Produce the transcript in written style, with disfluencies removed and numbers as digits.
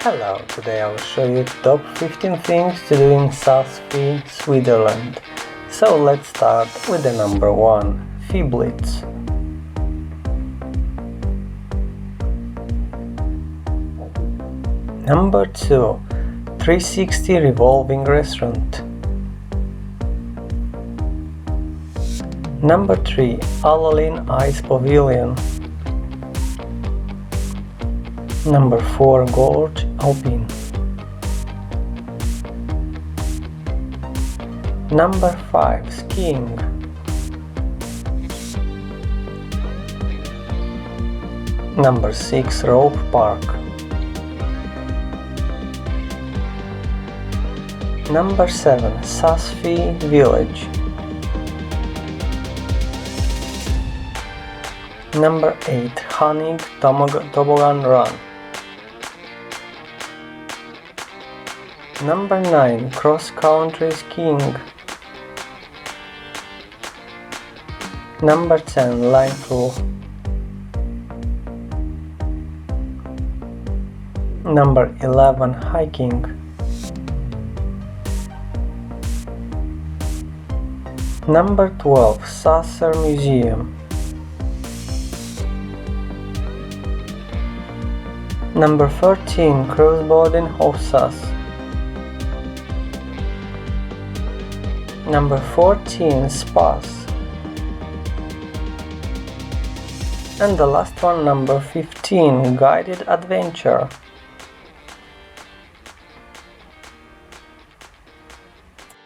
Hello, today I will show you top 15 things to do in Saas-Fee, Switzerland. So let's start with the number 1, Fee Blitz. Number 2, 360 Revolving Restaurant. Number 3, Alolin Ice Pavilion. Number 4, Gorge Alpine. Number 5, Skiing. Number 6, Rope Park. Number 7, Saas-Fee Village. Number 8, Hanig Toboggan Run. Number 9, Cross-Country Skiing. Number 10, Rightful. Number 11, Hiking. Number 12, Sasser Museum. Number 13, Crossboarding of Saas. Number 14, Spas. And the last one, number 15, Guided Adventure.